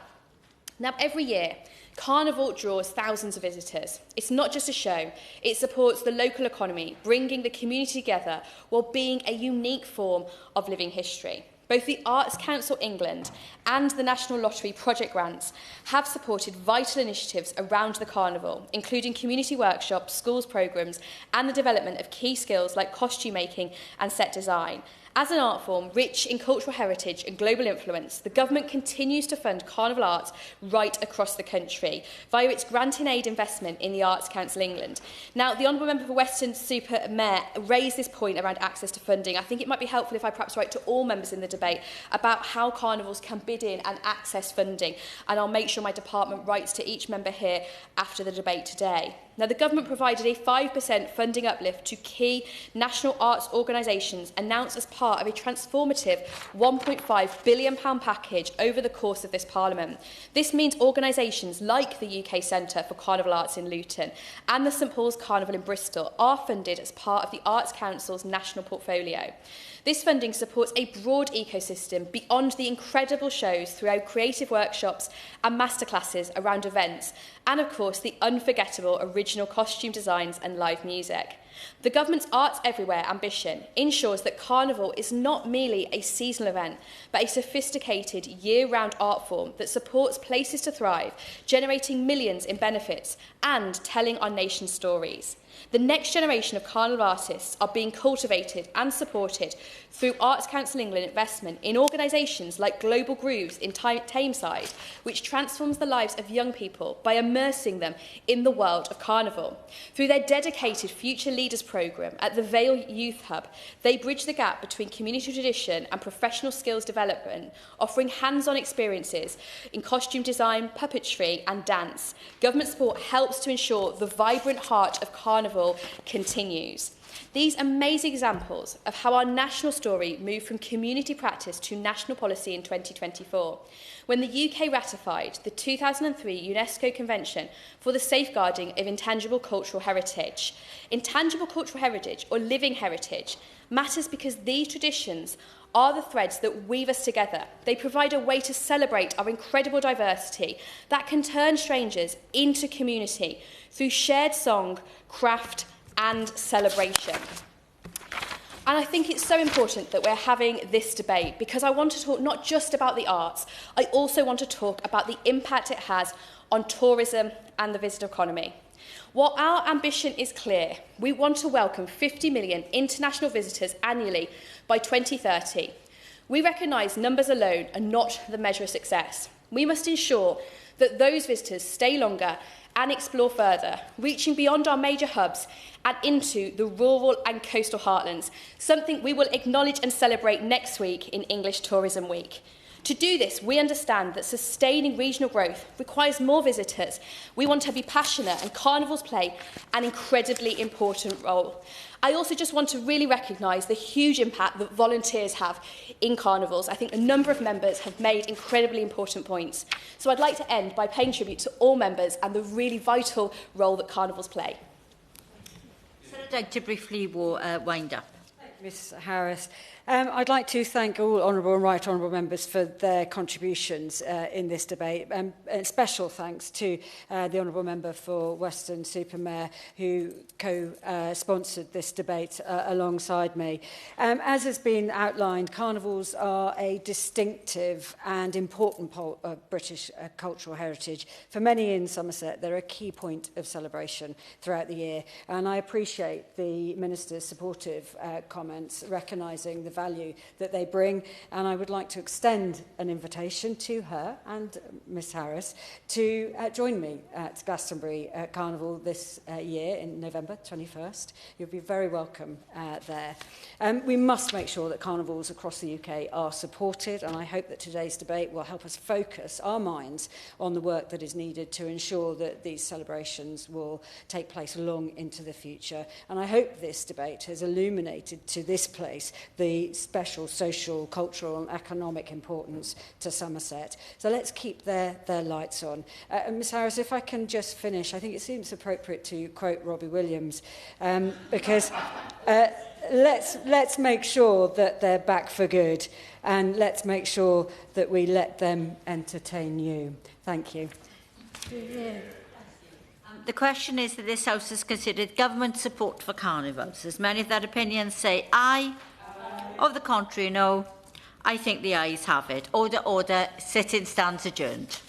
Now, every year, Carnival draws thousands of visitors. It's not just a show, it supports the local economy, bringing the community together while being a unique form of living history. Both the Arts Council England and the National Lottery project grants have supported vital initiatives around the Carnival, including community workshops, schools programmes and the development of key skills like costume making and set design. As an art form rich in cultural heritage and global influence, the government continues to fund carnival arts right across the country via its grant in aid investment in the Arts Council England. Now, the Honourable Member for Westminster raised this point around access to funding. I think it might be helpful if I perhaps write to all members in the debate about how carnivals can bid in and access funding, and I'll make sure my department writes to each member here after the debate today. Now, the government provided a 5% funding uplift to key national arts organisations announced as part of a transformative £1.5 billion package over the course of this Parliament. This means organisations like the UK Centre for Carnival Arts in Luton and the St Paul's Carnival in Bristol are funded as part of the Arts Council's national portfolio. This funding supports a broad ecosystem beyond the incredible shows throughout creative workshops and masterclasses around events, and of course the unforgettable original costume designs and live music. The government's Arts Everywhere ambition ensures that Carnival is not merely a seasonal event, but a sophisticated year-round art form that supports places to thrive, generating millions in benefits and telling our nation's stories. The next generation of carnival artists are being cultivated and supported through Arts Council England investment in organisations like Global Grooves in Tameside, which transforms the lives of young people by immersing them in the world of carnival. Through their dedicated Future Leaders programme at the Vale Youth Hub, they bridge the gap between community tradition and professional skills development, offering hands-on experiences in costume design, puppetry and dance. Government support helps to ensure the vibrant heart of carnival continues. These amazing examples of how our national story moved from community practice to national policy in 2024, when the UK ratified the 2003 UNESCO Convention for the Safeguarding of Intangible Cultural Heritage. Intangible cultural heritage, or living heritage, matters because these traditions are the threads that weave us together. They provide a way to celebrate our incredible diversity that can turn strangers into community through shared song, craft and celebration. And I think it's so important that we're having this debate because I want to talk not just about the arts, I also want to talk about the impact it has on tourism and the visitor economy. While our ambition is clear, we want to welcome 50 million international visitors annually by 2030. We recognise numbers alone are not the measure of success. We must ensure that those visitors stay longer and explore further, reaching beyond our major hubs and into the rural and coastal heartlands, something we will acknowledge and celebrate next week in English Tourism Week. To do this, we understand that sustaining regional growth requires more visitors. We want to be passionate, and carnivals play an incredibly important role. I also just want to really recognise the huge impact that volunteers have in carnivals. I think a number of members have made incredibly important points. So I'd like to end by paying tribute to all members and the really vital role that carnivals play. I'd like to briefly wind up. Ms Harris. I'd like to thank all honourable and right honourable members for their contributions in this debate. Special thanks to the honourable member for Weston-super-Mare who co-sponsored this debate alongside me. As has been outlined, carnivals are a distinctive and important part of British cultural heritage. For many in Somerset, they're a key point of celebration throughout the year, and I appreciate the Minister's supportive comments recognising the value that they bring, and I would like to extend an invitation to her and Miss Harris to join me at Glastonbury Carnival this year in November 21st. You'll be very welcome there. We must make sure that carnivals across the UK are supported, and I hope that today's debate will help us focus our minds on the work that is needed to ensure that these celebrations will take place long into the future. And I hope this debate has illuminated to this place the special social, cultural and economic importance to Somerset. So let's keep their lights on. Ms Harris, if I can just finish, I think it seems appropriate to quote Robbie Williams, because let's make sure that they're back for good, and let's make sure that we let them entertain you. Thank you. The question is that this House has considered government support for carnivals. As many of that opinion say aye. Of the contrary, no. I think the ayes have it. Order, order. Sit-in stands adjourned.